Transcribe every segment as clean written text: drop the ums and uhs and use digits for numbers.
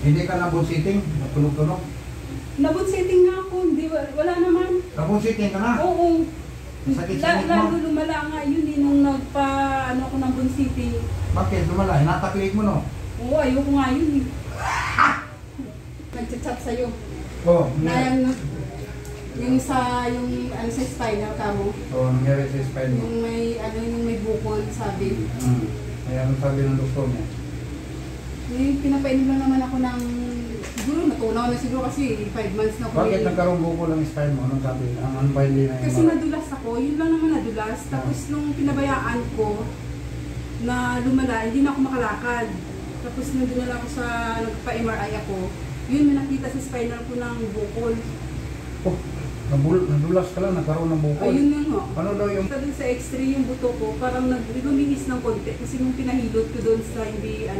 Hindi ka nabunsiting? Natulog-tulog? Nabunsiting nga ako, hindi, wala naman. Nabunsiting ka na? Oo. Sakit-sakit mo? Lalo lumala nga yun nung nagpa-ano ko ng bunsiting. Bakit lumala? Hinataklik mo no? Oo, ayoko nga yun eh. Nag-chat sa'yo. Oo. Na yung sa spinal ka mo. Oo, nangyari sa spine mo. Yung may bukol, sabi. Kaya anong sabi ng doktor mo? Pinapainom lang naman ako ng, siguro natunaw na siguro kasi 5 months na ako. Bakit nagkaroon bukol ang spine mo? Anong sabi? Ang ba hindi na yung kasi nadulas ako, yun lang naman nadulas. Tapos nung pinabayaan ko na lumala, hindi na ako makalakad. Tapos nung dinala ako sa nagpa-MRI ako, yun may nakita sa spinal ko ng bukol. Oh, nadulas ka lang, nagkaroon ng bukol. Ayun nga nga. Ano daw yung... Sa dun sa x-ray yung buto ko, parang lumihis ng konti. Kasi nung pinahilot ko doon sa hindi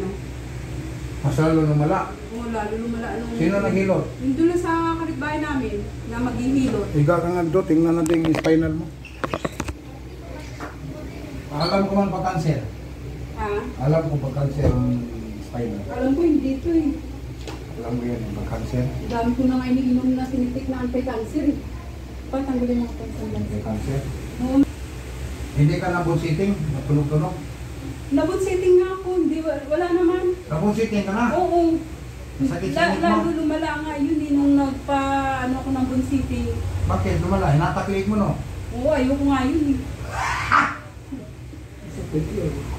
Mas lalo lumala. Oo, lalo lumala. Sino naghilot? Yung doon sa kapitbahay namin na maghihilot. Iga ka nga doon, tingnan natin yung spinal mo. Alam ko man pa-cancer. Ha? Alam ko pa-cancer ang spinal. Alam ko hindi ito eh. Alam ko yan, pa-cancer. Dami ko na nga iniinom na sinitik na anti-cancer eh. Patanggalin mo ako sa Cancer. Oo. Hindi ka nabunsiting? Natulog-tulog? Nabunsiting nga ako, hindi, wala naman. Nabunsiting ka na? Oo. Sakit-sakit mo? Lalo lumala nga yun eh, nung nagpa-ano ko ng bunsiting. Bakit lumala? Hinataklik mo no? Oo, ayoko nga yun eh.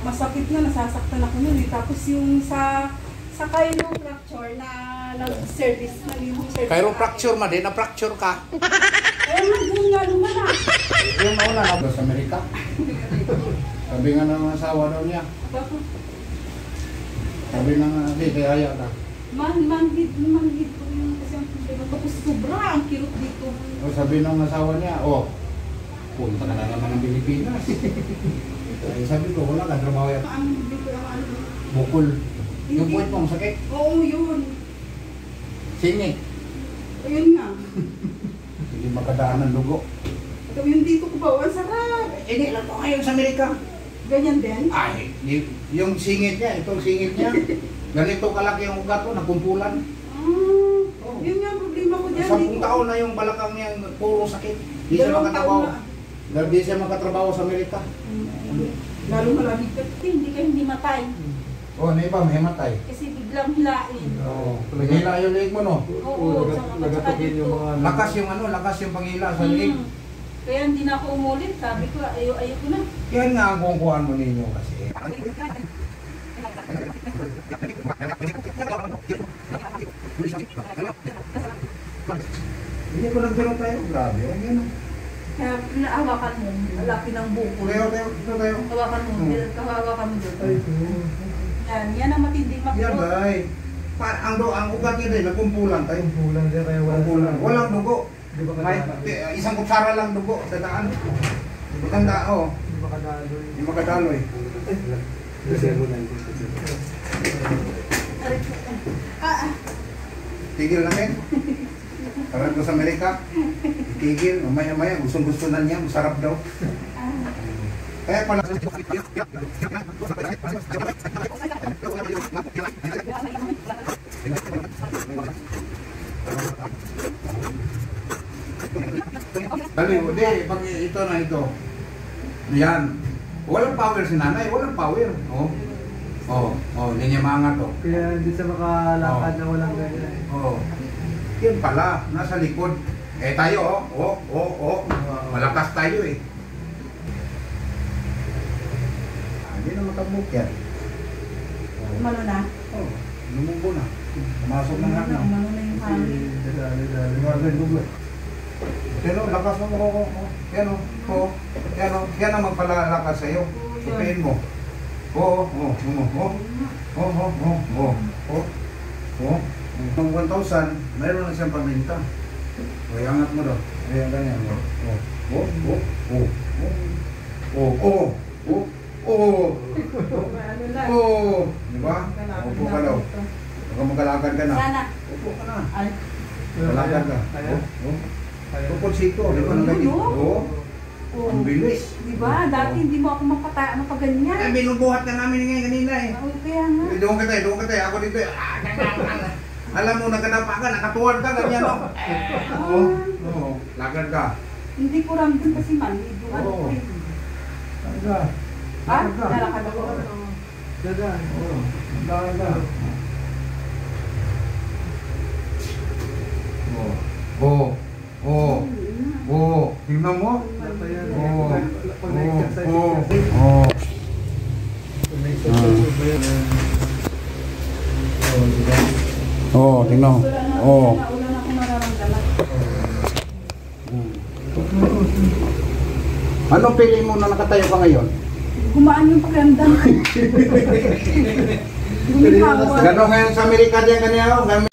Masakit nga, nasasaktan ako nun eh. Tapos yung sa chiropractor na nag-service na yung service. Chiropractor ma din, na-fracture ka. Eh, doon nga lumala. Yung nauna na sa Amerika. Sabi nga ng asawa daw niya. Sabi nga nga, di, kaya ayaw na. Manghid ko yung kasi ang problema. Tapos sobra ang kirot dito. O sabi ng asawa niya, punta ka na naman ng Pilipinas. Ay, sabi ko, wala ka, trabaho yan. Ang dito ang ano. Bukol. Yung point mo, sakit. Oo, yun. Singit. Ayun nga. Hindi makadaan ng dugo. Ito yung dito ko ba? Ang sarap. Hindi lang po ngayon sa Amerika. Ganyan din? Ay, yung singit niya, itong singit niya. Ganito kalaki yung ugat ko, nakumpulan. Yun nga ang problema ko dyan. 10 taon na yung balakang niya, puro sakit. Di siya makatrabaho. Di siya makatrabaho sa Amerika. Lalo malagig ka. Hindi ka hindi matay. Oo, ano iba, may matay. Kasi biglang hilain. Oo, hila yung leg mo no? Oo, nagatukin yung mga... Lakas yung lakas yung panghila sa leg. Kaya hindi na ako umulit. Sabi ko, ayoko na. Yan nga ang kukuhaan mo ninyo kasi. Hindi ko nagbiro tayo. Grabe, o yan. Kaya naawakan mo. Malaki ng buko. Tayo. Hawakan mo. Hawakan mo doon. Yan ang matinding makito. Yan bay. Ang ugat niya din, nagkumpulan tayo. Kumpulan din kaya Walang dugo. Di ba May, isang kutsara lang dugo sa daan. Maganda, Di ba kadaloy? Hindi makadaloy. Tigil namin. Karang ko sa Amerika. Tigil, maya-maya, gustong-gusto na niya, masarap daw. Kaya pala... Dali, pag ito na ito. Yan. Walang power si nanay, walang power. Hindi niya maangat to. Kaya hindi siya makalakad na walang ganyan. Yan pala, nasa likod. Tayo, malakas tayo eh. Hindi na matabok yan. Umano na? Lumumbo na. Pumasok na nga na. Umano na yung hangin. Pero lakas mo. Yan ang magpalalakas sa'yo. Supain mo. Nung 1,000, mayroon na siyang paminta. Angat mo daw. Ayan, ganyan. Diba? Upo ka daw. Baka magalakad ka na. Sana. Upo ka na. Magalakad ka. Tupod sito. Di ba nang ganyan? Ang bilis. Diba? Dati hindi mo ako mapaganyan. Binubuhat na namin ngayon kanina eh. Kaya nga. Doon ka tayo. Ako dito. Alam mo, nagkadapa ka, nakatuwad ka, ganyan o. Oo, oo, lakad ka. Hindi ko ramdam kasi malido. Ano Oo. ko yun? Talaga. Ah, Lakad ka. lalakad ako. Dadan. Oo, lakad ka. Oo, oo, oo, oo, tingnan mo. Dapat yan. Oo, Pag na-exercise. oo, oo. Pag na-exercise ba yan? Oo, diba? Oo, tingnan mo. Wala na, Oo. wala na akong nararamdaman. Anong feeling mo na nakatayo ka ngayon? Gumaan yung pakiramdam. Gumihawa. Gano'n ngayon sa Amerika diyan kanina,